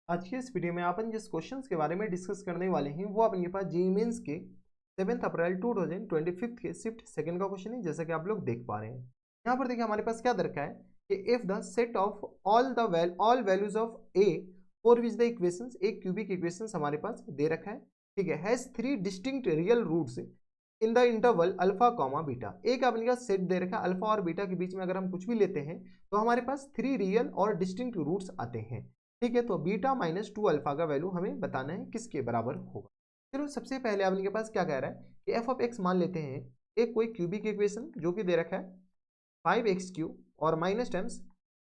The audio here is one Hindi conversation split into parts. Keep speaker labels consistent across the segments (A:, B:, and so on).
A: आज की इस वीडियो में अपन जिस क्वेश्चंस के बारे में डिस्कस करने वाले हैं वो अपने पास जेईई मेंस के 7 अप्रैल 2025 के शिफ्ट सेकंड का क्वेश्चन है, जैसा कि आप लोग देख पा रहे हैं। यहाँ पर देखिए हमारे पास क्या दे रखा है कि if the set of all values of a for which the equations, एक क्यूबिक इक्वेशंस हमारे पास दे रखा है, ठीक है, has 3 distinct real roots in the interval alpha comma beta. एक अपने का सेट दे रखा है, अल्फा और बीटा के बीच में अगर हम कुछ भी लेते हैं तो हमारे पास 3 रियल और डिस्टिंक्ट रूट्स आते हैं, ठीक है। तो बीटा माइनस 2 अल्फा का वैल्यू हमें बताना है किसके बराबर होगा। चलो सबसे पहले आपके पास क्या कह रहा है कि एफ ऑफ एक्स मान लेते हैं एक कोई क्यूबिक इक्वेशन जो कि दे रखा है 5x³ और माइनस टर्म्स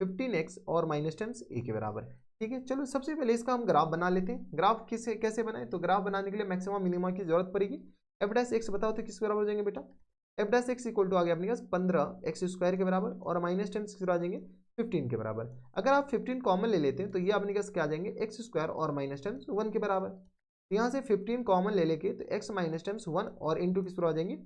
A: 15x और माइनस टर्म्स ए के बराबर, ठीक है। चलो सबसे पहले इसका हम ग्राफ बना लेते हैं। ग्राफ किसे कैसे बनाए, तो ग्राफ बनाने के लिए मैक्सिमम मिनिमम की जरूरत पड़ेगी। एफ डैश एक्स बताओ तो किस बराबर हो जाएंगे बेटा, F dash X equal to आ गया अपने पास 15x² के बराबर और माइनस टर्म्स किस आ जाएंगे 15 के बराबर। अगर आप 15 कॉमन ले लेते हैं तो ये अपने पास क्या आ जाएंगे x² और माइनस टर्म्स 1 के बराबर। तो यहाँ से 15 कॉमन ले लेके तो x माइनस टर्म्स 1 और इंटू किस पर आ जाएंगे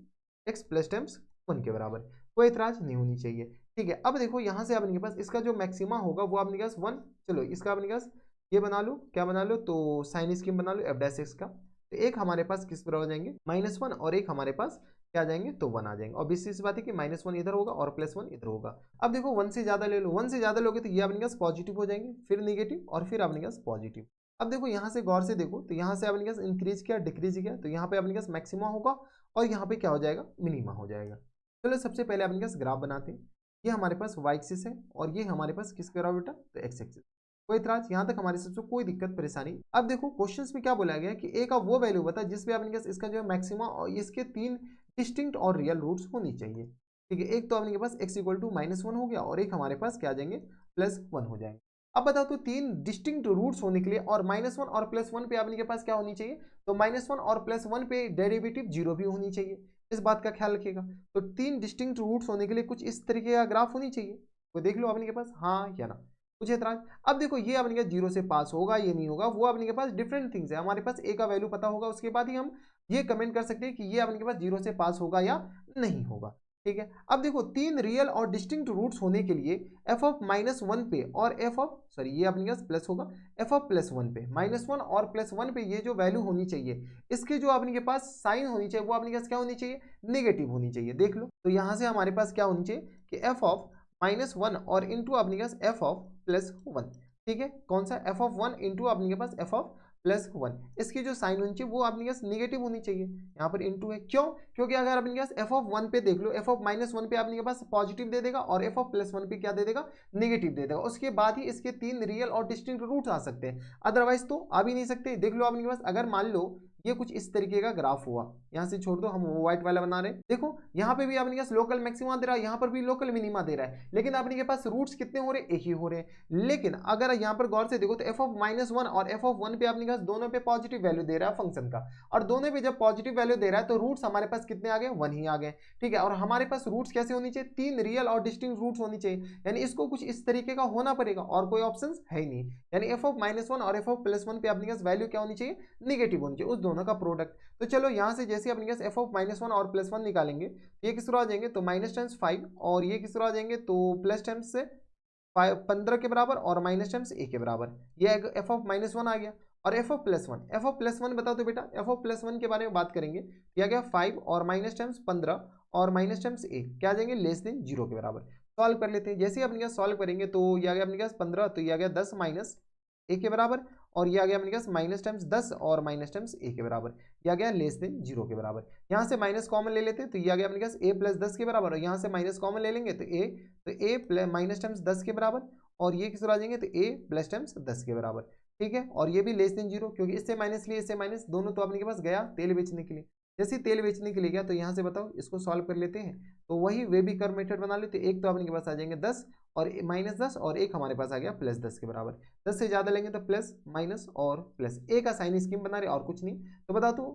A: x प्लस टर्म्स 1 के बराबर। कोई इतराज नहीं होनी चाहिए, ठीक है। अब देखो यहाँ से अपने पास इसका जो मैक्सिमा होगा वो अपने पास 1, चलो इसका अपने पास ये बना लो, क्या बना लो, तो साइन स्कीम बना लो एफ डैश एक्स का। तो एक हमारे पास किस पर आ जाएंगे -1 और एक हमारे पास क्या आ जाएंगे तो 1 आ जाएंगे। और बेसिस सी बात है कि -1 इधर होगा और +1 इधर होगा। अब देखो 1 से ज्यादा ले लो, 1 से ज्यादा लोगे तो ये अपने पास पॉजिटिव हो जाएंगे, फिर निगेटिव और फिर अपने पास पॉजिटिव। अब देखो यहाँ से गौर से देखो तो यहाँ से अपने पास इंक्रीज किया डिक्रीज किया तो यहाँ पे अपने पास मैक्सिमा होगा और यहाँ पे क्या हो जाएगा मिनिमा हो जाएगा। चलो सबसे पहले अपने पास ग्राफ बनाते हैं। ये हमारे पास y एक्सिस है और ये हमारे पास किसके बराबर बेटा तो x एक्सिस। कोई इतराज यहाँ तक हमारे सबसे कोई दिक्कत परेशानी। अब देखो क्वेश्चंस में क्या बोला गया कि ए का वो वैल्यू बता जिसपे अपने पास इसका जो है मैक्सिमा और इसके 3 डिस्टिंक्ट और रियल रूट्स होनी चाहिए, ठीक है। एक तो अपने पास x इक्वल टू -1 हो गया और एक हमारे पास क्या आ जाएंगे +1 हो जाएंगे। अब बताओ तो 3 डिस्टिंक्ट रूट्स होने के लिए और -1 और +1 पे अपने के पास क्या होनी चाहिए, तो -1 और +1 पे डेरिवेटिव 0 भी होनी चाहिए, इस बात का ख्याल रखिएगा। तो 3 डिस्टिंक्ट रूट्स होने के लिए कुछ इस तरीके का ग्राफ होनी चाहिए, तो देख लो अपने के पास हाँ या ना, कुछ एतराज। अब देखो ये अपने के 0 से पास होगा ये नहीं होगा, वो अपने के पास डिफरेंट थिंग्स है। हमारे पास ए का वैल्यू पता होगा उसके बाद ही हम ये कमेंट कर सकते हैं कि ये अपने के पास 0 से पास होगा या नहीं होगा, ठीक है। अब देखो 3 रियल और डिस्टिंक्ट रूट्स होने के लिए एफ ऑफ -1 पे और एफ ऑफ सॉरी ये अपने पास प्लस होगा एफ ऑफ +1 पे -1 और +1 पे ये जो वैल्यू होनी चाहिए इसके जो अपने के पास साइन होनी चाहिए वो अपने पास क्या होनी चाहिए नेगेटिव होनी चाहिए, देख लो। तो यहाँ से हमारे पास क्या होनी चाहिए कि एफ ऑफ -1 और इंटू अपने के पास एफ ऑफ +1, ठीक है। कौन सा एफ ऑफ 1 इंटू अपने के पास एफ ऑफ +1, इसकी जो साइन होनी चाहिए वो अपने पास नेगेटिव होनी चाहिए। यहाँ पर इंटू है क्यों, क्योंकि अगर अपने पास एफ ऑफ 1 पे देख लो एफ ऑफ -1 पे अपने के पास पॉजिटिव दे देगा और एफ ऑफ +1 पे क्या दे देगा नेगेटिव दे देगा। उसके बाद ही इसके 3 रियल और डिस्टिंक्ट रूट्स आ सकते हैं, अदरवाइज तो आ भी नहीं सकते। देख लो अपने के पास अगर मान लो ये कुछ इस तरीके का ग्राफ हुआ, यहाँ से छोड़ दो हम वो व्हाइट वाला बना रहे हैं। देखो यहाँ पे भी अपने पास लोकल मैक्सिमा दे रहा है, यहाँ पर भी लोकल मिनिमा दे रहा है, लेकिन अपने के पास रूट्स कितने हो रहे हैं एक ही हो रहे हैं। लेकिन अगर यहाँ पर गौर से देखो तो एफ ऑफ -1 और एफ ऑफ 1 पे अपने पास दोनों पे पॉजिटिव वैल्यू दे रहा है फंक्शन का, और दोनों पे जब पॉजिटिव वैल्यू दे रहा है तो रूट्स हमारे पास कितने आ गए 1 ही आ गए, ठीक है। और हमारे पास रूट्स कैसे होनी चाहिए 3 रियल और डिस्टिंक्ट रूट्स होनी चाहिए, यानी इसको कुछ इस तरीके का होना पड़ेगा और कोई ऑप्शन है ही नहीं। यानी एफ ऑफ -1 और एफ ऑफ +1 पे अपने पास वैल्यू क्या होनी चाहिए निगेटिव होनी चाहिए, उस दोनों का प्रोडक्ट। तो चलो यहाँ से जैसे अपने पास एफ ऑफ -1 और +1 निकालेंगे तो ये किस तरह आ जाएंगे तो माइनस टाइम्स 5 और ये किस तरह आ जाएंगे तो प्लस टाइम्स से 15 के बराबर और माइनस टाइम्स ए के बराबर। ये एफ ऑफ -1 आ गया और एफ ऑफ +1 बताओ तो बेटा एफ ऑफ +1 के बारे में बात करेंगे तो यह गया 5 और माइनस टाइम्स 15 और माइनस टाइम्स ए क्या आ जाएंगे <0 के बराबर। सॉल्व कर लेते हैं, जैसे ही अपने पास सॉल्व करेंगे तो यह आ गया अपने पास 15 तो यह आ गया 10 माइनस ए के बराबर और ये आ गया अपने पास माइनस टाइम्स 10 और माइनस टाइम्स ए के बराबर, यह आ गया <0 के बराबर। यहाँ से माइनस कॉमन ले लेते हैं तो ये आ गया अपने पास a प्लस 10 के बराबर, और यहाँ से माइनस कॉमन ले लेंगे तो a प्लस माइनस टाइम्स 10 के बराबर और ये किस तरह आ जाएंगे तो a प्लस टाइम्स 10 के बराबर, ठीक है। और ये भी <0 क्योंकि इससे माइनस लिए इससे माइनस दोनों तो अपने के पास गया तेल बेचने के लिए, जैसे तेल बेचने के लिए गया तो यहाँ से बताओ इसको सॉल्व कर लेते हैं तो वही वे भी कर मेथड बना लेते। एक तो अपने के पास आ जाएंगे 10 और -10 और एक हमारे पास आ गया +10 के बराबर। 10 से ज्यादा लेंगे तो प्लस माइनस और प्लस ए का साइन स्कीम बना रहे और कुछ नहीं। तो बता तो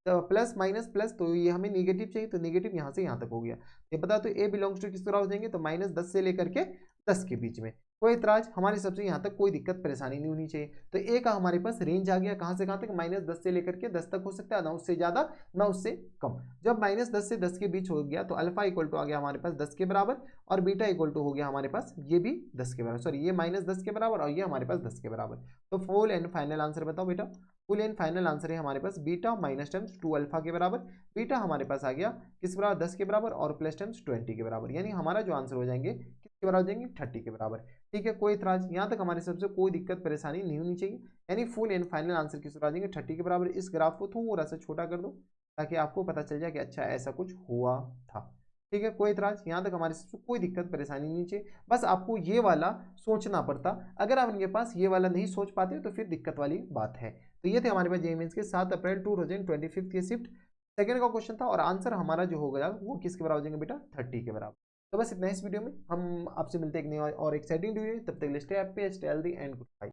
A: प्लस माइनस प्लस तो ये हमें नेगेटिव चाहिए तो नेगेटिव यहाँ से यहाँ तक हो गया। ये बता तो ए बिलोंग्स टू किस तरह हो जाएंगे तो -10 से लेकर के 10 के बीच में। कोई इतराज, हमारे सबसे यहाँ तक कोई दिक्कत परेशानी नहीं होनी चाहिए। तो ए का हमारे पास रेंज आ गया कहाँ से कहाँ तक, -10 से लेकर के 10 तक हो सकता है, ना उससे ज़्यादा ना उससे कम। जब -10 से 10 के बीच हो गया तो अल्फा इक्वल टू आ गया हमारे पास 10 के बराबर, और बीटा इक्वल टू हो गया हमारे पास ये भी 10 के बराबर, सॉरी ये -10 के बराबर और ये हमारे पास 10 के बराबर। तो फुल एंड फाइनल आंसर बताओ बेटा। फुल एंड फाइनल आंसर है हमारे पास बीटा माइनस टर्म्स 2 अल्फा के बराबर, बीटा हमारे पास आ गया किस बराबर, 10 के बराबर, और प्लस टर्म्स 20 के बराबर, यानी हमारा जो आंसर हो जाएंगे किसके बराबर हो जाएंगे, 30 के बराबर। ठीक है, कोई इतराज, यहाँ तक हमारे सबसे कोई दिक्कत परेशानी नहीं होनी चाहिए, यानी फुल एंड फाइनल आंसर किस बराबर आ जाएंगे, 30 के बराबर। इस ग्राफ को थोड़ा सा छोटा कर दो ताकि आपको पता चल जाए कि अच्छा ऐसा कुछ हुआ था। ठीक है, कोई इतराज, यहाँ तक हमारे सबसे कोई दिक्कत परेशानी नहीं चाहिए, बस आपको ये वाला सोचना पड़ता। अगर आप इनके पास ये वाला नहीं सोच पाते तो फिर दिक्कत वाली बात है। तो ये थे हमारे पास जेईई मेंस के 7 अप्रैल 2025 के शिफ्ट सेकंड का क्वेश्चन था, और आंसर हमारा जो होगा वो किसके बराबर हो जाएंगे बेटा, 30 के बराबर। तो बस इतना इस वीडियो में, हम आपसे मिलते हैं एक नई और एक्साइटिंग वीडियो, तब तक stay happy, stay healthy and good bye.